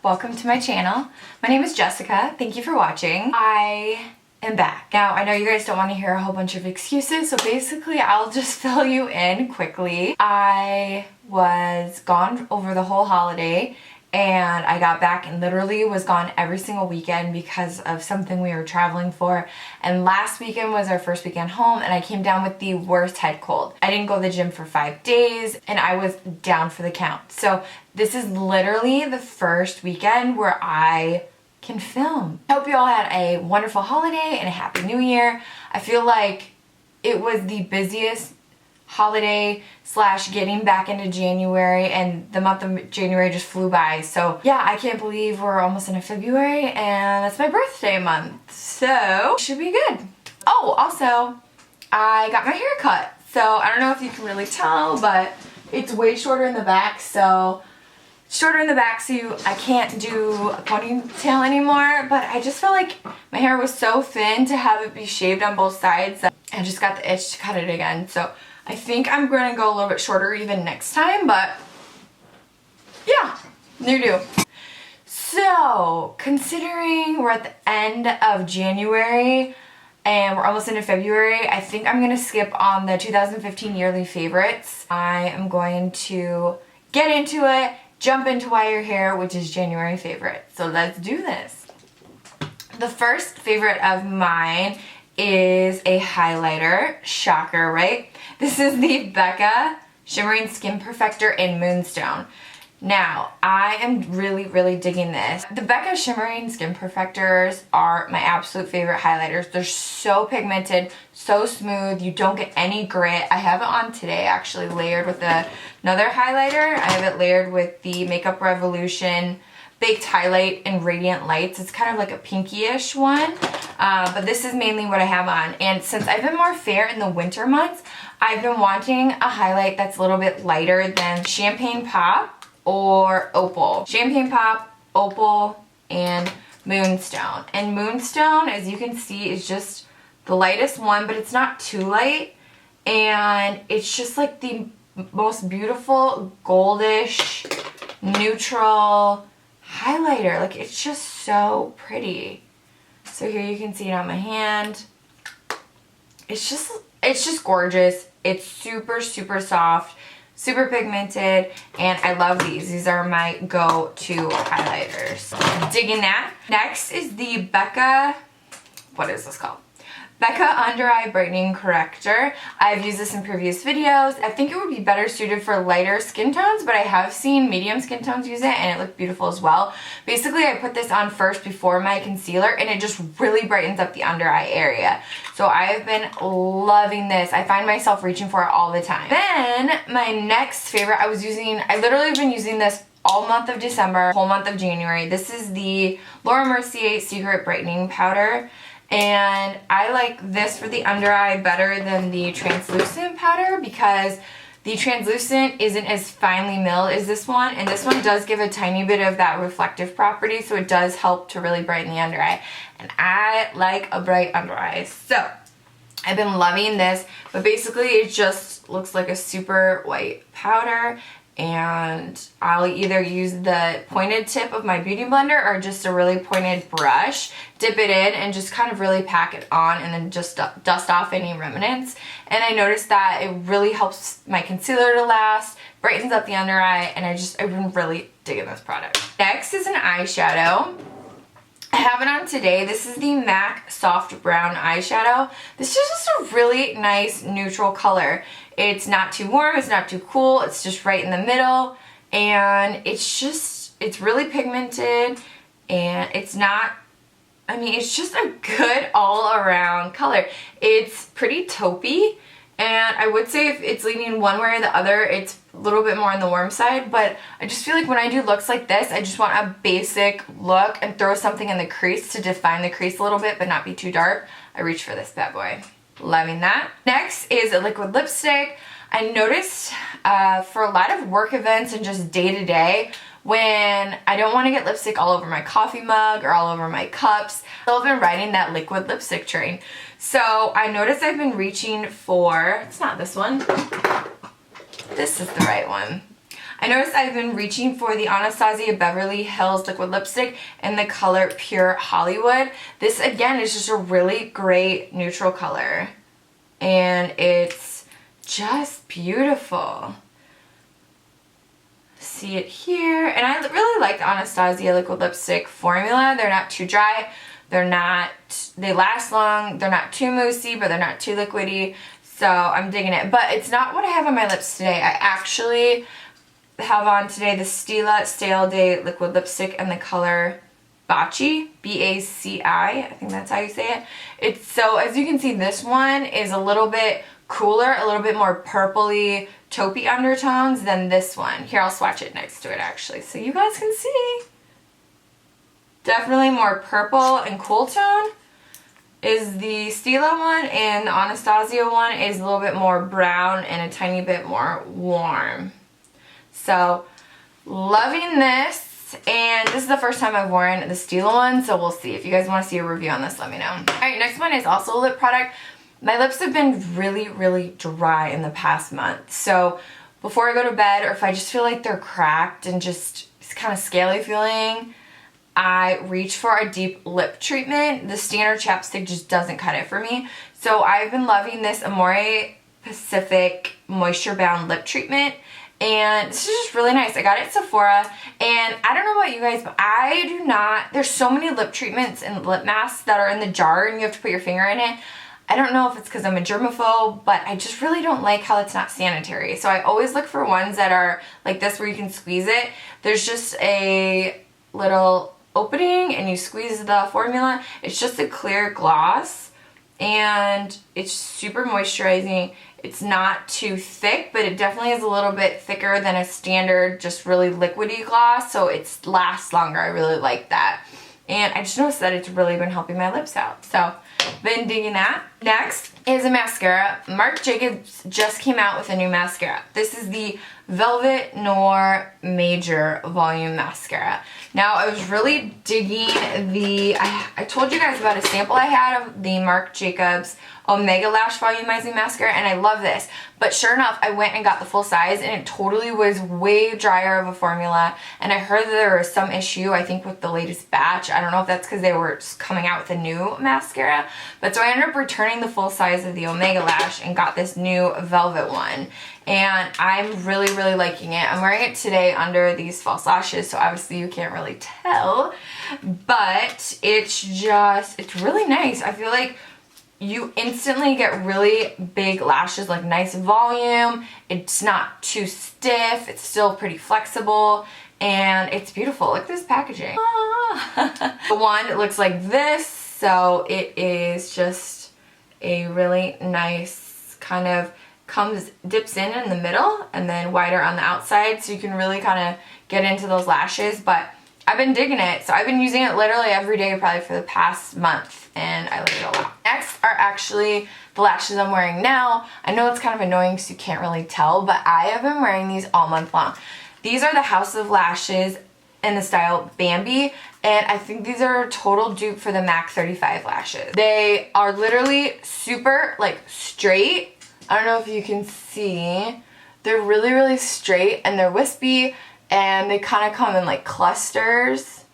welcome to my channel. My name is Jessica. Thank you for watching. I am back. Now, I know you guys don't want to hear a whole bunch of excuses, so basically I'll just fill you in quickly. I was gone over the whole holiday and I got back and literally was gone every single weekend because of something we were traveling for. And last weekend was our first weekend home and I came down with the worst head cold. I didn't go to the gym for 5 days and I was down for the count. So this is literally the first weekend where I can film. I hope you all had a wonderful holiday and a happy new year. I feel like it was the busiest holiday slash getting back into January, and the month of January just flew by. So yeah, I can't believe we're almost into February and that's my birthday month. So should be good. Oh, also I got my hair cut. So I don't know if you can really tell, but it's way shorter in the back. So I can't do a ponytail anymore, but I just felt like my hair was so thin to have it be shaved on both sides that I just got the itch to cut it again. So I think I'm going to go a little bit shorter even next time, but yeah, new do. So considering we're at the end of January and we're almost into February, I think I'm going to skip on the 2015 yearly favorites. I am going to get into it, jump into Wire Hair, which is January favorite. So let's do this. The first favorite of mine is a highlighter. Shocker, right? This is the Becca Shimmering Skin Perfector in Moonstone. Now, I am really digging this. The Becca Shimmering Skin Perfectors are my absolute favorite highlighters. They're so pigmented, so smooth. You don't get any grit. I have it on today, actually, layered with another highlighter. I have it layered with the Makeup Revolution Baked Highlight in Radiant Lights. It's kind of like a pinky-ish one, but this is mainly what I have on. And since I've been more fair in the winter months, I've been wanting a highlight that's a little bit lighter than Champagne Pop or Opal. Champagne Pop, Opal, and Moonstone. And Moonstone, as you can see, is just the lightest one, but it's not too light. And it's just like the most beautiful goldish, neutral highlighter. Like, it's just so pretty. So here you can see it on my hand. It's just gorgeous. It's super soft, super pigmented, and I love these. These are my go-to highlighters. Digging that. Next is the Becca, what is this called? Becca Under Eye Brightening Corrector. I've used this in previous videos. I think it would be better suited for lighter skin tones, but I have seen medium skin tones use it and it looked beautiful as well. Basically, I put this on first before my concealer and it just really brightens up the under eye area. So I have been loving this. I find myself reaching for it all the time. Then my next favorite, I literally have been using this all month of December, whole month of January. This is the Laura Mercier Secret Brightening Powder. And I like this for the under eye better than the translucent powder because the translucent isn't as finely milled as this one, and this one does give a tiny bit of that reflective property, so it does help to really brighten the under eye. And I like a bright under eye, so I've been loving this, but basically it just looks like a super white powder. And I'll either use the pointed tip of my beauty blender or just a really pointed brush, dip it in and just kind of really pack it on and then just dust off any remnants. And I noticed that it really helps my concealer to last, brightens up the under eye, and I've been really digging this product. Next is an eyeshadow. I have it on today. This is the MAC Soft Brown Eyeshadow. This is just a really nice neutral color. It's not too warm, it's not too cool, it's just right in the middle, and it's really pigmented, and it's just a good all-around color. It's pretty taupey, and I would say if it's leaning one way or the other, it's a little bit more on the warm side, but I just feel like when I do looks like this, I just want a basic look and throw something in the crease to define the crease a little bit, but not be too dark. I reach for this bad boy. Loving that. Next is a liquid lipstick. I noticed for a lot of work events and just day-to-day, when I don't want to get lipstick all over my coffee mug or all over my cups, I've been riding that liquid lipstick train. So I noticed I've been reaching for, it's not this one, this is the right one. I noticed I've been reaching for the Anastasia Beverly Hills liquid lipstick in the color Pure Hollywood. This again is just a really great neutral color and it's just beautiful. See it here, and I really like the Anastasia liquid lipstick formula. They're not too dry, they last long, they're not too moussey, but they're not too liquidy, so I'm digging it. But it's not what I have on my lips today. I actually have on today the Stila Stay liquid lipstick in the color Baci, B-A-C-I, I think that's how you say it. It's so, as you can see, this one is a little bit cooler, a little bit more purpley, taupey undertones than this one. Here, I'll swatch it next to it actually so you guys can see. Definitely more purple and cool tone is the Stila one, and the Anastasia one is a little bit more brown and a tiny bit more warm. So, loving this. And this is the first time I've worn the Stila one, so we'll see. If you guys want to see a review on this, let me know. Alright, next one is also a lip product. My lips have been really, really dry in the past month. So before I go to bed, or if I just feel like they're cracked and just it's kind of scaly feeling, I reach for a deep lip treatment. The standard chapstick just doesn't cut it for me. So I've been loving this Amore Pacific Moisture Bound Lip Treatment. And this is just really nice. I got it at Sephora, and I don't know about you guys, but I do not, there's so many lip treatments and lip masks that are in the jar and you have to put your finger in it. I don't know if it's because I'm a germaphobe, but I just really don't like how it's not sanitary. So I always look for ones that are like this where you can squeeze it. There's just a little opening and you squeeze the formula. It's just a clear gloss and it's super moisturizing. It's not too thick, but it definitely is a little bit thicker than a standard just really liquidy gloss, so it lasts longer. I really like that. And I just noticed that it's really been helping my lips out. So, been digging that. Next is a mascara. Marc Jacobs just came out with a new mascara. This is the Velvet Noir Major Volume Mascara. Now, I was really digging the, I told you guys about a sample I had of the Marc Jacobs Omega Lash Volumizing Mascara, and I love this. But sure enough, I went and got the full size, and it totally was way drier of a formula. And I heard that there was some issue, I think, with the latest batch. I don't know if that's because they were coming out with a new mascara. But so I ended up returning the full size of the Omega Lash and got this new Velvet one. And I'm really, really liking it. I'm wearing it today under these false lashes, so obviously you can't really tell. But it's just, it's really nice. I feel like you instantly get really big lashes, like nice volume. It's not too stiff. It's still pretty flexible. And it's beautiful. Look at this packaging. Ah. The one, it looks like this. So it is just a really nice kind of dips in the middle and then wider on the outside, so you can really kind of get into those lashes. But I've been digging it, so I've been using it literally every day probably for the past month, and I like it a lot. Next are actually the lashes I'm wearing now. I know it's kind of annoying because you can't really tell, but I have been wearing these all month long. These are the House of Lashes in the style Bambi, and I think these are a total dupe for the MAC 35 lashes. They are literally super like straight. I don't know if you can see. They're really, really straight and they're wispy, and they kind of come in like clusters.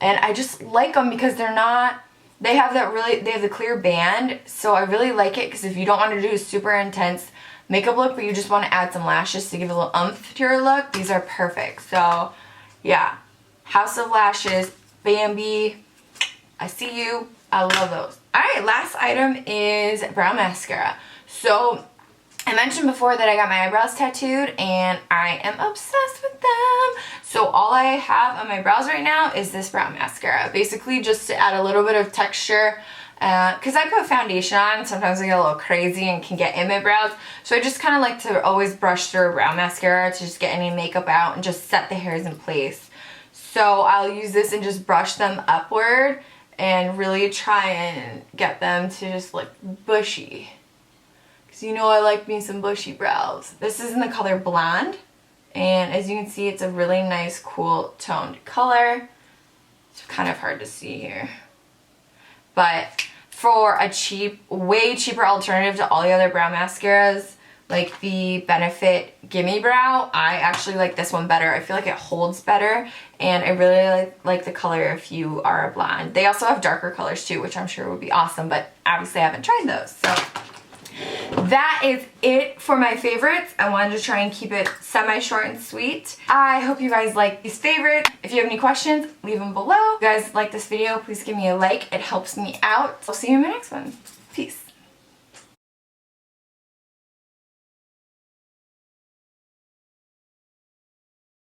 And I just like them because they're not, they have the clear band. So I really like it because if you don't want to do a super intense makeup look, but you just want to add some lashes to give a little oomph to your look, these are perfect. So yeah, House of Lashes, Bambi, I see you. I love those. Alright, last item is brow mascara. So I mentioned before that I got my eyebrows tattooed and I am obsessed with them. So all I have on my brows right now is this brow mascara. Basically just to add a little bit of texture, because I put foundation on, sometimes I get a little crazy and can get in my brows. So I just kind of like to always brush through brow mascara to just get any makeup out and just set the hairs in place. So I'll use this and just brush them upward and really try and get them to just look bushy. Because you know I like me some bushy brows. This is in the color Blonde. And as you can see, it's a really nice, cool, toned color. It's kind of hard to see here. But for a cheap, way cheaper alternative to all the other brow mascaras, like the Benefit Gimme Brow. I actually like this one better. I feel like it holds better, and I really like the color if you are a blonde. They also have darker colors too, which I'm sure would be awesome, but obviously I haven't tried those. So that is it for my favorites. I wanted to try and keep it semi-short and sweet. I hope you guys like these favorites. If you have any questions, leave them below. If you guys like this video, please give me a like. It helps me out. I'll see you in my next one.